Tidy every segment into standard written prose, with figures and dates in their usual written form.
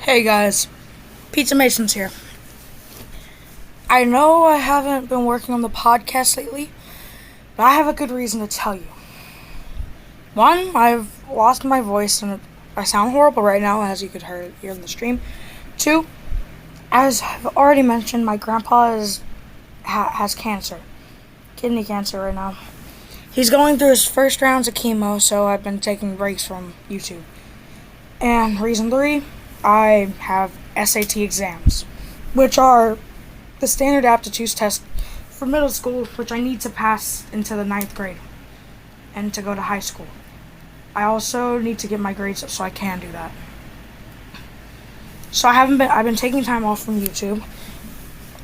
Hey guys, Pizzamation's here. I know I haven't been working on the podcast lately, but I have a good reason to tell you. One, I've lost my voice and I sound horrible right now, as you could hear in the stream. Two, as I've already mentioned, my grandpa has cancer, kidney cancer right now. He's going through his first rounds of chemo, so I've been taking breaks from YouTube. And reason three, I have SAT exams, which are the standard aptitude test for middle school, which I need to pass into the 9th grade and to go to high school. I also need to get my grades up so I can do that. So I've been taking time off from YouTube.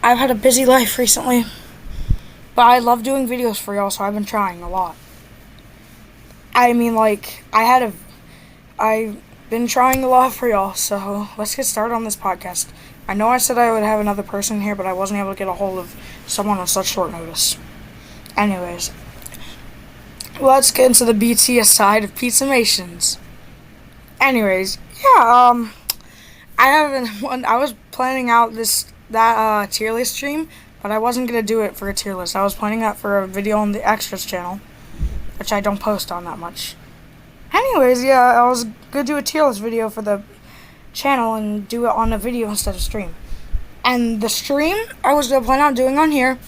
I've had a busy life recently, but I love doing videos for y'all, so I've been trying a lot. I've been trying a lot for y'all, so let's get started on this podcast. I know I said I would have another person here, but I wasn't able to get a hold of someone on such short notice. Anyways, let's get into the BTS side of Pizzamations. Anyways, yeah, I was planning out that tier list stream, but I wasn't gonna do it for a tier list. I was planning that for a video on the extras channel, which I don't post on that much. Anyways, yeah, I was gonna do a tier list video for the channel and do it on a video instead of stream. And the stream I was gonna plan on doing on here.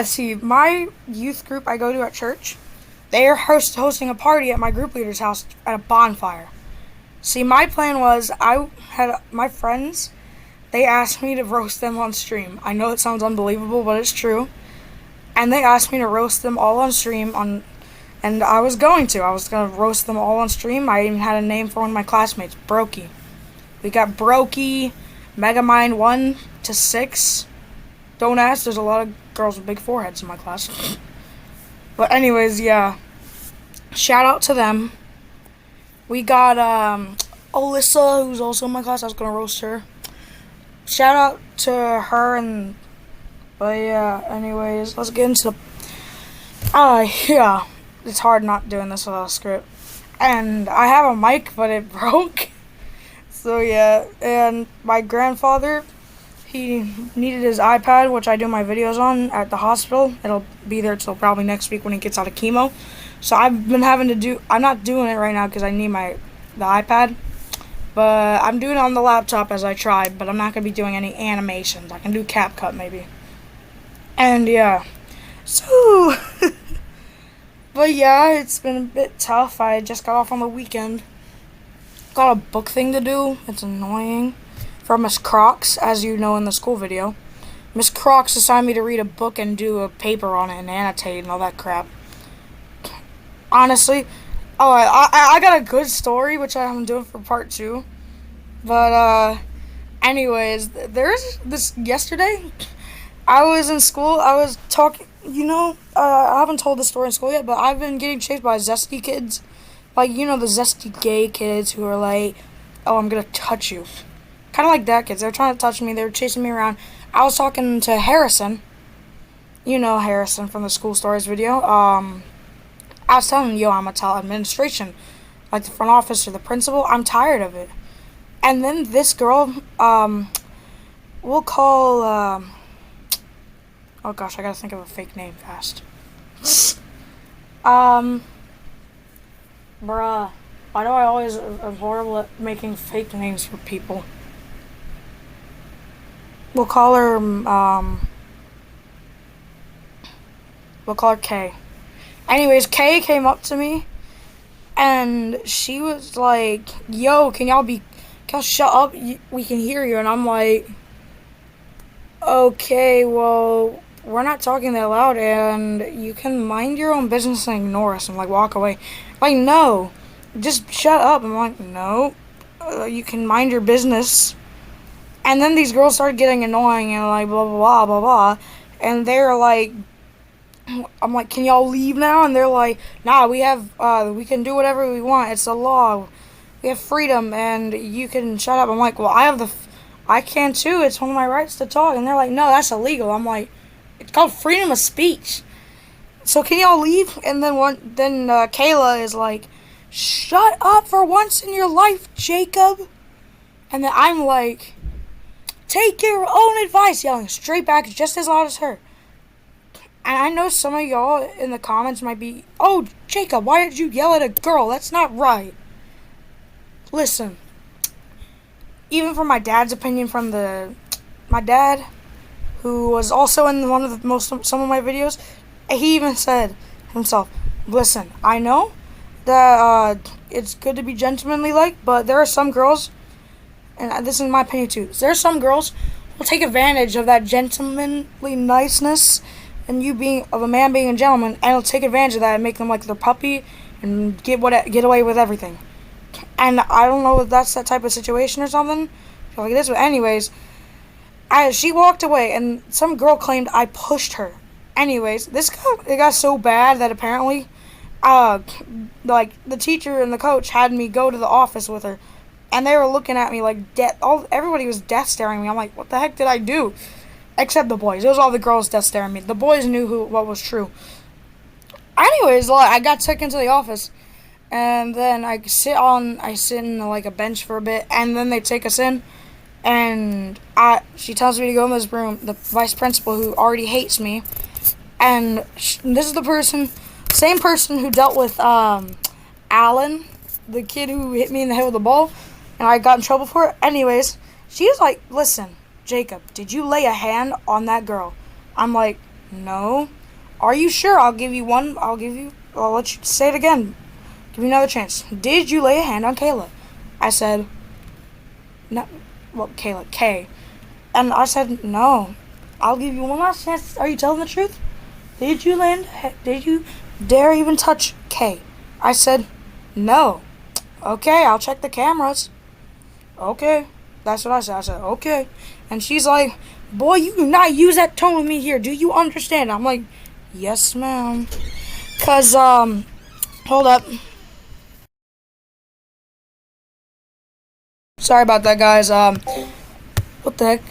See, my youth group I go to at church, they are hosting a party at my group leader's house at a bonfire. See, my plan was I had my friends. They asked me to roast them on stream. I know it sounds unbelievable, but it's true. And they asked me to roast them all on stream and I was going to. I was going to roast them all on stream. I even had a name for one of my classmates, Brokey. We got Brokey, Megamind 1 to 6. Don't ask, there's a lot of girls with big foreheads in my class. But anyways, yeah. Shout out to them. We got Alyssa, who's also in my class. I was going to roast her. Shout out to her but yeah, anyways, let's get into yeah. It's hard not doing this without a script. And I have a mic, but it broke. So yeah, and my grandfather, he needed his iPad, which I do my videos on at the hospital. It'll be there till probably next week when he gets out of chemo. So I've been I'm not doing it right now because I need the iPad. But I'm doing it on the laptop as I tried, but I'm not going to be doing any animations. I can do CapCut maybe. And yeah, so... But yeah, it's been a bit tough. I just got off on the weekend. Got a book thing to do. It's annoying. From Miss Crocs, as you know in the school video. Miss Crocs assigned me to read a book and do a paper on it and annotate and all that crap. Honestly, I got a good story, which I'm doing for part 2. But, anyways, there's this yesterday. I was in school. I was talking... I haven't told this story in school yet, but I've been getting chased by zesty kids. Like, the zesty gay kids who are like, oh, I'm gonna touch you. Kind of like that kids. They were trying to touch me. They were chasing me around. I was talking to Harrison. You know Harrison from the school stories video. I was telling him, I'm gonna tell administration. Like the front office or the principal. I'm tired of it. And then this girl, we'll call, oh gosh, I gotta think of a fake name fast. Bruh. Why do I always am horrible at making fake names for people? We'll call her, Kay. Anyways, Kay came up to me, and she was like, yo, can y'all shut up? We can hear you. And I'm like, okay, well... we're not talking that loud, and you can mind your own business and ignore us and, walk away. Like, no. Just shut up. I'm like, no. You can mind your business. And then these girls started getting annoying and, blah, blah, blah, blah, blah. And they're like, I'm like, can y'all leave now? And they're like, nah, we can do whatever we want. It's a law. We have freedom, and you can shut up. I'm like, well, I can too. It's one of my rights to talk. And they're like, no, that's illegal. I'm like, it's called freedom of speech. So can y'all leave? And then Kayla is like, shut up for once in your life, Jacob. And then I'm like, take your own advice, yelling straight back just as loud as her. And I know some of y'all in the comments might be, oh, Jacob, why did you yell at a girl? That's not right. Listen, even from my dad's opinion, my dad, who was also in some of my videos, he even said himself, listen, I know that it's good to be gentlemanly but there are some girls, and this is my opinion too, there are some girls who will take advantage of that gentlemanly niceness and of a man being a gentleman, and will take advantage of that and make them like their puppy and get away with everything. And I don't know if that's that type of situation or something like this, but anyways, she walked away and some girl claimed I pushed her. Anyways, it got so bad that apparently like the teacher and the coach had me go to the office with her, and they were looking at me like everybody was death staring me. I'm like, what the heck did I do? Except the boys. It was all the girls death staring me. The boys knew what was true. Anyways, I got taken to the office, and then I sit in like a bench for a bit, and then they take us in, and she tells me to go in this room. The vice principal, who already hates me, and this is the same person who dealt with Alan, the kid who hit me in the head with a ball, and I got in trouble for it. Anyways, she was like, listen, Jacob, did you lay a hand on that girl? I'm like, no. Are you sure? I'll let you say it again. Give me another chance. Did you lay a hand on Kayla? I said, no. Well, Kayla, K. And I said, no. I'll give you one last chance. Are you telling the truth? Did you dare even touch K? I said, no. Okay, I'll check the cameras. Okay. That's what I said. I said, okay. And she's like, boy, you do not use that tone with me here. Do you understand? I'm like, yes, ma'am. Because, hold up. Sorry about that, guys. What the heck?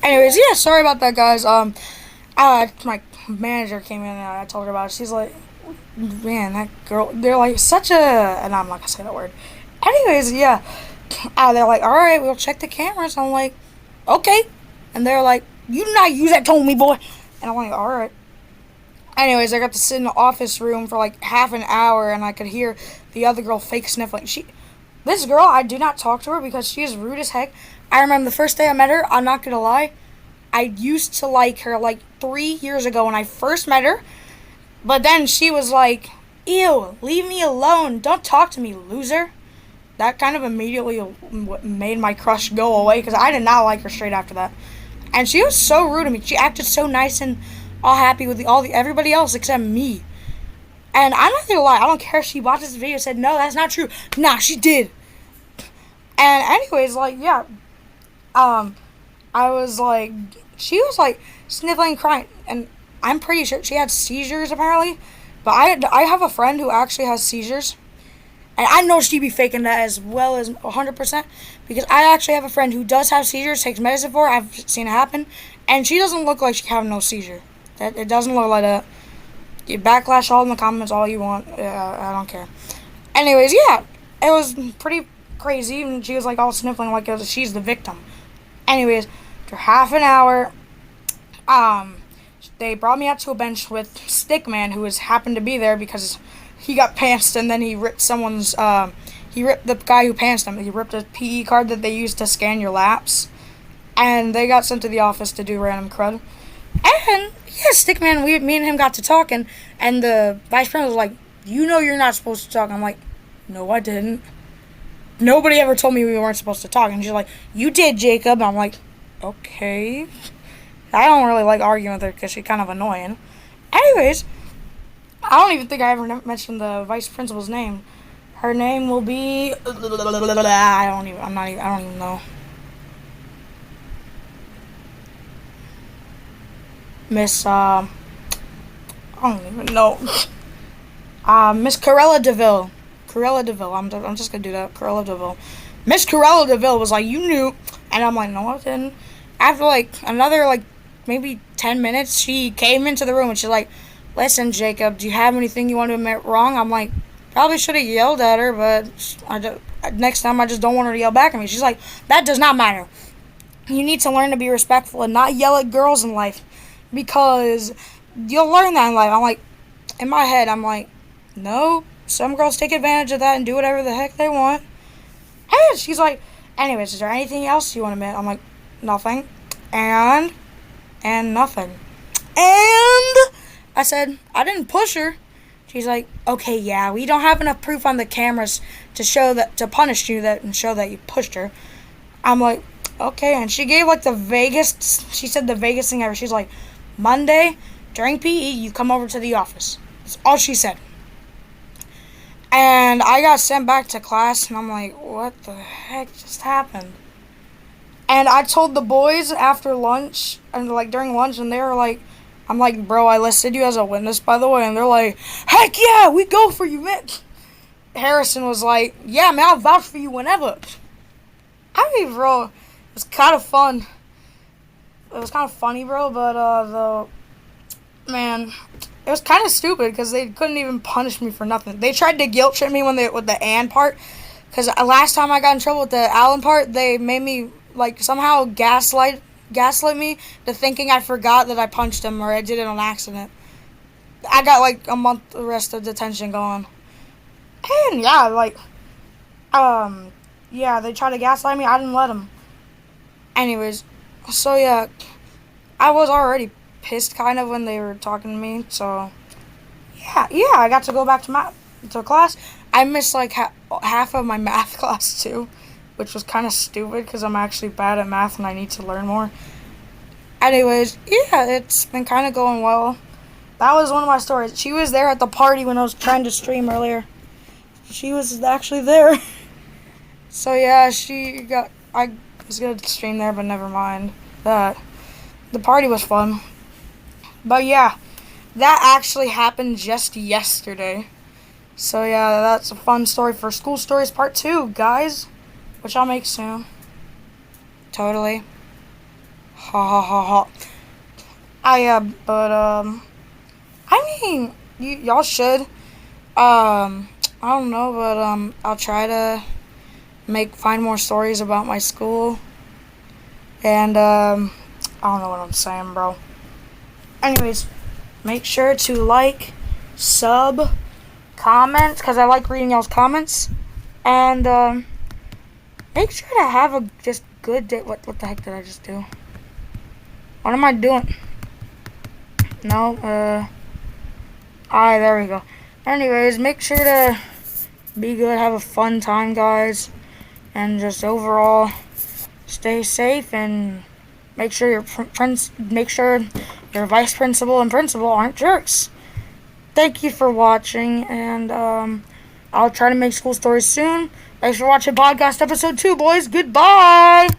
Anyways, yeah, sorry about that, guys. My manager came in and I told her about it. She's like, man, that girl, they're like such a, and I'm not gonna say that word. Anyways, yeah, they're like, all right, we'll check the cameras. I'm like, okay. And they're like, you do not use that tone with me, boy. And I'm like, all right. Anyways, I got to sit in the office room for like half an hour, and I could hear the other girl fake sniffling. This girl, I do not talk to her because she is rude as heck. I remember the first day I met her, I'm not gonna lie, I used to like her like 3 years ago when I first met her. But then she was like, ew, leave me alone. Don't talk to me, loser. That kind of immediately made my crush go away because I did not like her straight after that. And she was so rude to me. She acted so nice and all happy with everybody else except me. And I'm not gonna lie, I don't care if she watched this video and said, no, that's not true. Nah, she did. And anyways, like, yeah. I was like, she was like sniffling and crying. And I'm pretty sure she had seizures apparently. But I have a friend who actually has seizures. And I know she'd be faking that as well as 100%. Because I actually have a friend who does have seizures, takes medicine for it. I've seen it happen. And she doesn't look like she have no seizure. It doesn't look like that. You backlash all in the comments all you want. I don't care. Anyways, yeah. It was pretty crazy. And she was like all sniffling like she's the victim. Anyways, after half an hour, they brought me out to a bench with Stickman, who happened to be there because he got pantsed and then he ripped he ripped the guy who pantsed him. He ripped a PE card that they used to scan your laps. And they got sent to the office to do random crud. And, yeah, Stickman, me and him got to talking, and the vice president was like, you know you're not supposed to talk. I'm like, no, I didn't. Nobody ever told me we weren't supposed to talk. And she's like, you did, Jacob. And I'm like, okay. I don't really like arguing with her because she's kind of annoying. Anyways, I don't even think I ever mentioned the vice principal's name. Her name will be, I don't even know. Miss, I don't even know. Miss Corella DeVille. Corella DeVille. I'm just gonna do that. Corella DeVille. Miss Corella DeVille was like, you knew. And I'm like, no, I didn't. After, like, another, like, maybe 10 minutes, she came into the room and she's like, listen, Jacob, do you have anything you want to admit wrong? I'm like, probably should have yelled at her, but next time I just don't want her to yell back at me. She's like, that does not matter. You need to learn to be respectful and not yell at girls in life, because you'll learn that in life. I'm like, in my head, I'm like, no, some girls take advantage of that and do whatever the heck they want. Hey, she's like, anyways, is there anything else you want to admit? I'm like, nothing. And nothing. And I said, I didn't push her. She's like, okay, yeah, we don't have enough proof on the cameras to punish you and show that you pushed her. I'm like, okay. And she gave like the vaguest thing ever. She's like, Monday during PE, you come over to the office. That's all she said. And I got sent back to class, and I'm like, what the heck just happened? And I told the boys after lunch, and like during lunch, and they were like, I'm like, bro, I listed you as a witness, by the way. And they're like, heck yeah, we go for you, man. Harrison was like, yeah, man, I'll vouch for you whenever. I mean, bro, it was kind of fun. It was kind of funny, bro, but, man, it was kind of stupid because they couldn't even punish me for nothing. They tried to guilt trip me with the and part, because last time I got in trouble with the Allen part, they made me, like, somehow gaslight me to thinking I forgot that I punched him or I did it on accident. I got, like, a month arrest of detention going. And, yeah, like, yeah, they tried to gaslight me. I didn't let them. Anyways, so, yeah, I was already pissed kind of when they were talking to me, so yeah, I got to go back to class. I missed like half of my math class too, which was kind of stupid because I'm actually bad at math and I need to learn more. Anyways, yeah, it's been kind of going well. That was one of my stories. She was there at the party when I was trying to stream earlier. She was actually there. So yeah, I was gonna stream there, but never mind that. The party was fun. But yeah, that actually happened just yesterday. So yeah, that's a fun story for School Stories Part 2, guys. Which I'll make soon. Totally. Ha ha ha ha. I mean, y'all should. I don't know, but I'll try to find more stories about my school. And I don't know what I'm saying, bro. Anyways, make sure to like, sub, comment, because I like reading y'all's comments. And make sure to have a just good day. What the heck did I just do? What am I doing? No, alright, there we go. Anyways, make sure to be good, have a fun time, guys. And just overall, stay safe and make sure your vice principal and principal aren't jerks. Thank you for watching, and I'll try to make school stories soon. Thanks for watching podcast episode 2, boys. Goodbye!